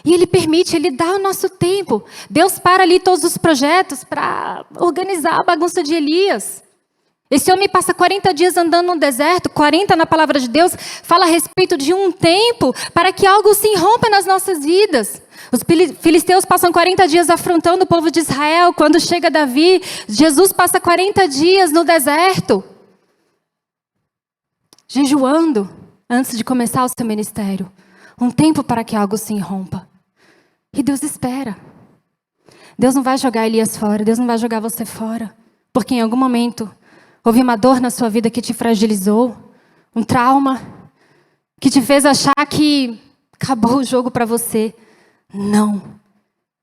[SPEAKER 1] E Ele permite, Ele dá o nosso tempo. Deus para ali todos os projetos para organizar a bagunça de Elias. Esse homem passa 40 dias andando no deserto. 40 na palavra de Deus fala a respeito de um tempo para que algo se irrompa nas nossas vidas. Os filisteus passam 40 dias afrontando o povo de Israel. Quando chega Davi, Jesus passa 40 dias no deserto, jejuando antes de começar o seu ministério. Um tempo para que algo se irrompa. E Deus espera. Deus não vai jogar Elias fora, Deus não vai jogar você fora. Porque em algum momento houve uma dor na sua vida que te fragilizou, um trauma que te fez achar que acabou o jogo para você. Não.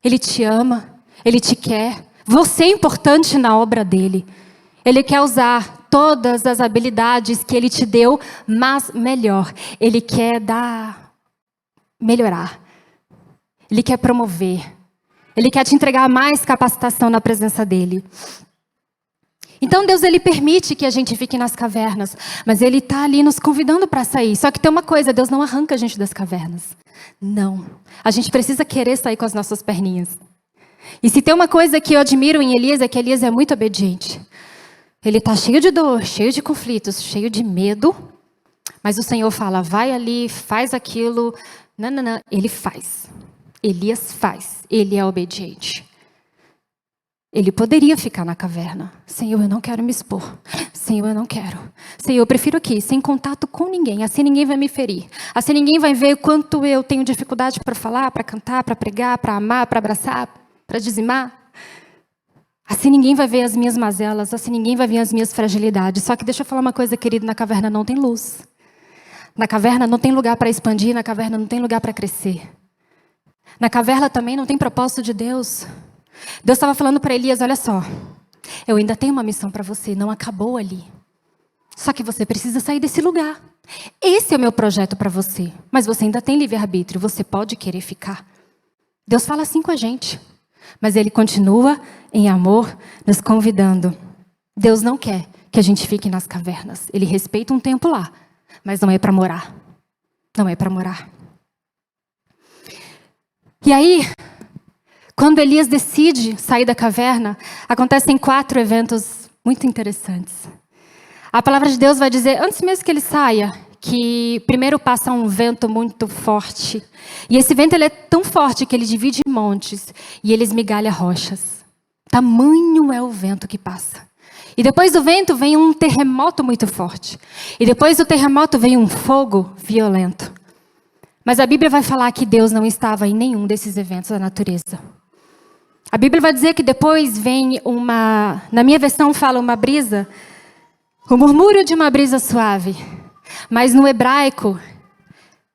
[SPEAKER 1] Ele te ama, Ele te quer. Você é importante na obra dEle. Ele quer usar todas as habilidades que Ele te deu, mas melhor. Ele quer melhorar. Ele quer promover. Ele quer te entregar mais capacitação na presença dEle. Então Deus, Ele permite que a gente fique nas cavernas, mas Ele está ali nos convidando para sair. Só que tem uma coisa, Deus não arranca a gente das cavernas. Não. A gente precisa querer sair com as nossas perninhas. E se tem uma coisa que eu admiro em Elias, é que Elias é muito obediente. Ele está cheio de dor, cheio de conflitos, cheio de medo, mas o Senhor fala, vai ali, faz aquilo. Não, não, não. Ele faz. Elias faz. Ele é obediente. Ele poderia ficar na caverna. Senhor, eu não quero me expor. Senhor, eu não quero. Senhor, eu prefiro aqui, sem contato com ninguém. Assim ninguém vai me ferir. Assim ninguém vai ver o quanto eu tenho dificuldade para falar, para cantar, para pregar, para amar, para abraçar, para dizimar. Assim ninguém vai ver as minhas mazelas. Assim ninguém vai ver as minhas fragilidades. Só que deixa eu falar uma coisa, querido. Na caverna não tem luz. Na caverna não tem lugar para expandir. Na caverna não tem lugar para crescer. Na caverna também não tem propósito de Deus. Deus estava falando para Elias, olha só, eu ainda tenho uma missão para você, não acabou ali. Só que você precisa sair desse lugar. Esse é o meu projeto para você, mas você ainda tem livre-arbítrio, você pode querer ficar. Deus fala assim com a gente, mas Ele continua em amor nos convidando. Deus não quer que a gente fique nas cavernas, Ele respeita um tempo lá, mas não é para morar. Não é para morar. E aí, quando Elias decide sair da caverna, acontecem 4 eventos muito interessantes. A palavra de Deus vai dizer, antes mesmo que ele saia, que primeiro passa um vento muito forte. E esse vento ele é tão forte que ele divide montes e ele esmigalha rochas. Tamanho é o vento que passa. E depois do vento vem um terremoto muito forte. E depois do terremoto vem um fogo violento. Mas a Bíblia vai falar que Deus não estava em nenhum desses eventos da natureza. A Bíblia vai dizer que depois vem na minha versão fala uma brisa, o murmúrio de uma brisa suave. Mas no hebraico,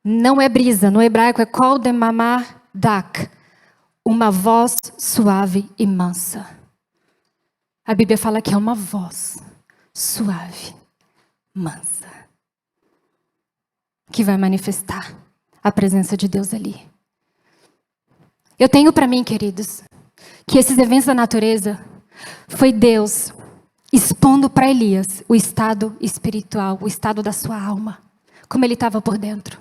[SPEAKER 1] não é brisa, no hebraico é kol demamar dak, uma voz suave e mansa. A Bíblia fala que é uma voz suave, mansa, que vai manifestar a presença de Deus ali. Eu tenho para mim, queridos, que esses eventos da natureza foi Deus expondo para Elias o estado espiritual, o estado da sua alma, como ele estava por dentro.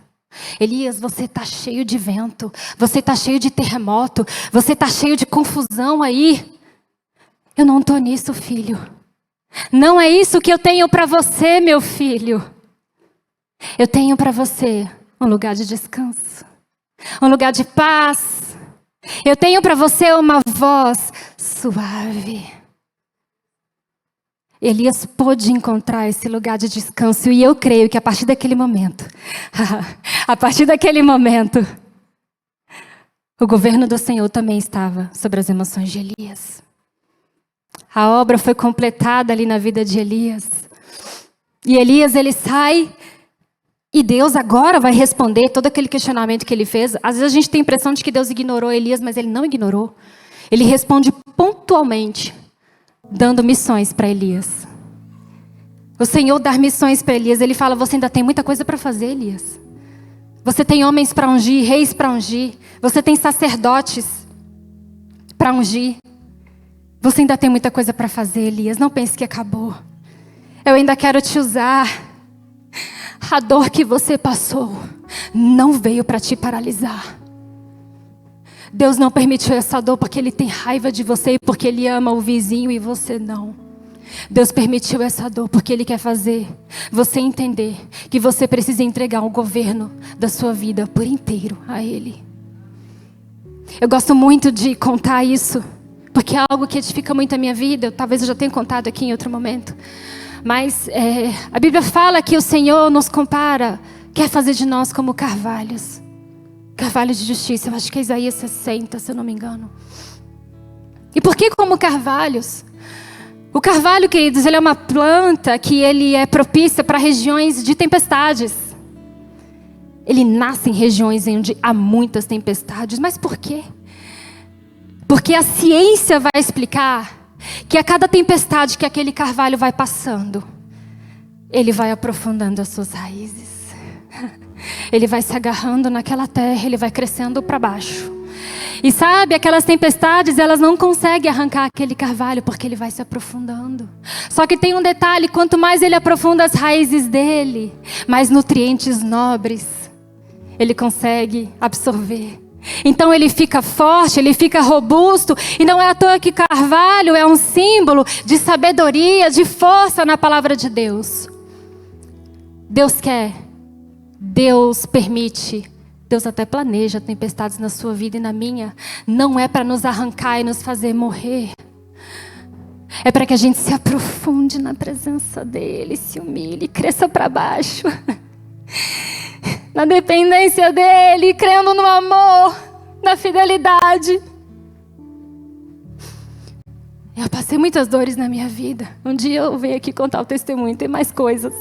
[SPEAKER 1] Elias, você está cheio de vento, você está cheio de terremoto, você está cheio de confusão aí. Eu não estou nisso, filho. Não é isso que eu tenho para você, meu filho. Eu tenho para você um lugar de descanso, um lugar de paz. Eu tenho para você uma voz suave. Elias pôde encontrar esse lugar de descanso e eu creio que a partir daquele momento, o governo do Senhor também estava sobre as emoções de Elias. A obra foi completada ali na vida de Elias. E Elias, ele sai e Deus agora vai responder todo aquele questionamento que ele fez. Às vezes a gente tem a impressão de que Deus ignorou Elias, mas ele não ignorou. Ele responde pontualmente, dando missões para Elias. O Senhor dá missões para Elias. Ele fala, você ainda tem muita coisa para fazer, Elias. Você tem homens para ungir, reis para ungir. Você tem sacerdotes para ungir. Você ainda tem muita coisa para fazer, Elias. Não pense que acabou. Eu ainda quero te usar. A dor que você passou não veio para te paralisar. Deus não permitiu essa dor porque Ele tem raiva de você e porque Ele ama o vizinho e você não. Deus permitiu essa dor porque Ele quer fazer você entender que você precisa entregar o governo da sua vida por inteiro a Ele. Eu gosto muito de contar isso, porque é algo que edifica muito a minha vida. Talvez eu já tenha contado aqui em outro momento. Mas a Bíblia fala que o Senhor nos compara, quer fazer de nós como carvalhos. Carvalho de justiça, eu acho que é Isaías 60, se eu não me engano. E por que como carvalhos? O carvalho, queridos, ele é uma planta que ele é propícia para regiões de tempestades. Ele nasce em regiões onde há muitas tempestades. Mas por quê? Porque a ciência vai explicar que a cada tempestade que aquele carvalho vai passando, ele vai aprofundando as suas raízes. Ele vai se agarrando naquela terra, ele vai crescendo para baixo. E sabe, aquelas tempestades, elas não conseguem arrancar aquele carvalho, porque ele vai se aprofundando. Só que tem um detalhe, quanto mais ele aprofunda as raízes dele, mais nutrientes nobres ele consegue absorver. Então ele fica forte, ele fica robusto. E não é à toa que carvalho é um símbolo de sabedoria, de força na palavra de Deus. Deus quer, Deus permite, Deus até planeja tempestades na sua vida e na minha. Não é para nos arrancar e nos fazer morrer. É para que a gente se aprofunde na presença dEle, se humilhe, cresça para baixo. Na dependência dEle, crendo no amor, na fidelidade. Eu passei muitas dores na minha vida. Um dia eu venho aqui contar o testemunho, tem mais coisas.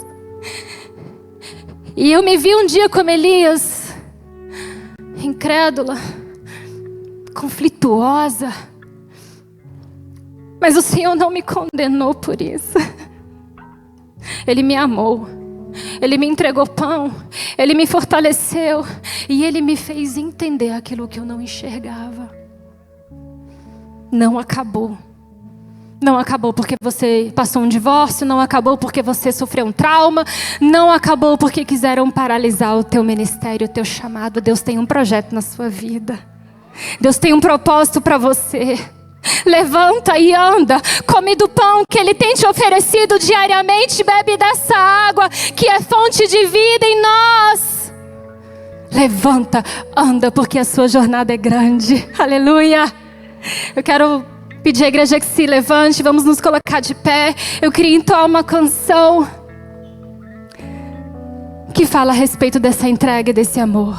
[SPEAKER 1] E eu me vi um dia como Elias, incrédula, conflituosa. Mas o Senhor não me condenou por isso. Ele me amou. Ele me entregou pão. Ele me fortaleceu. E Ele me fez entender aquilo que eu não enxergava. Não acabou. Não acabou porque você passou um divórcio. Não acabou porque você sofreu um trauma. Não acabou porque quiseram paralisar o teu ministério, o teu chamado. Deus tem um projeto na sua vida. Deus tem um propósito para você. Levanta e anda, come do pão que Ele tem te oferecido diariamente, bebe dessa água que é fonte de vida em nós. Levanta, anda, porque a sua jornada é grande. Aleluia. Eu quero pedir à igreja que se levante, vamos nos colocar de pé. Eu queria entoar uma canção que fala a respeito dessa entrega e desse amor.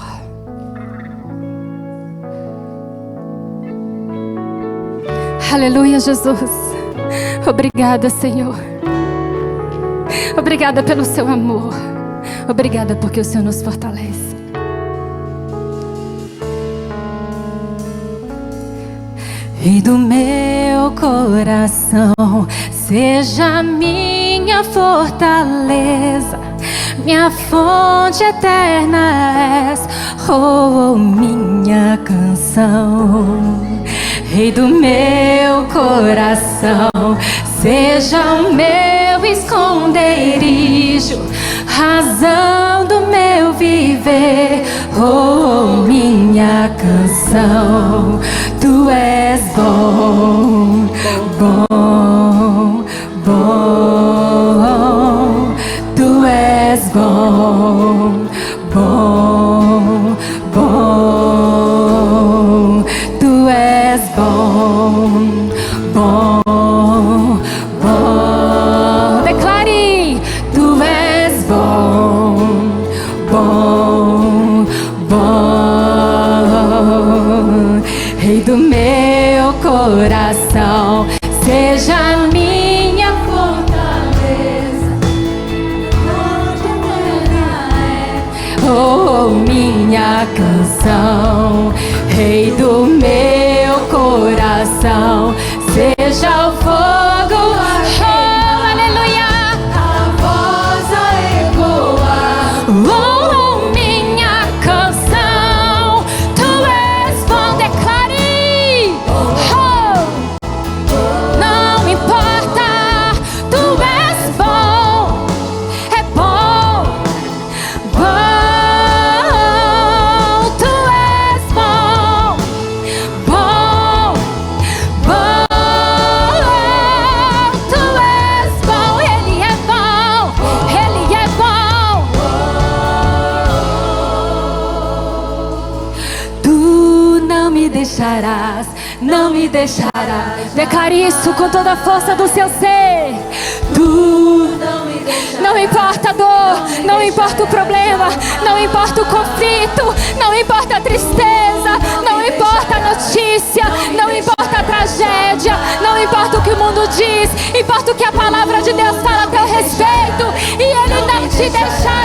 [SPEAKER 1] Aleluia, Jesus. Obrigada, Senhor. Obrigada pelo seu amor. Obrigada porque o Senhor nos fortalece. E do meu coração seja minha fortaleza, minha fonte eterna és, oh, minha canção. canção. Rei do meu coração, seja o meu esconderijo, razão do meu viver, oh, minha canção. Tu és bom, bom, bom. Tu és bom, bom, bom. Tu és bom, bom, bom. Declare: tu és bom, bom, bom. Rei do meu coração, seja a minha fortaleza, oh, minha canção. Rei do meu coração, seja o fogo, oh, aleluia, a voz a ecoar, oh, minha canção. Tu és bom, declare, oh, não importa, tu és bom, é bom, bom, tu és bom, bom, bom, tu és bom, Ele é bom, Ele é bom. Tu não me deixarás, não me deixarás. Declare isso com toda a força do seu ser. Tu não importa a dor, não importa o problema, não importa o conflito, não importa a tristeza, não importa a notícia, não importa a tragédia, não importa o que o mundo diz, importa o que a palavra de Deus fala a teu respeito, e Ele não te deixará.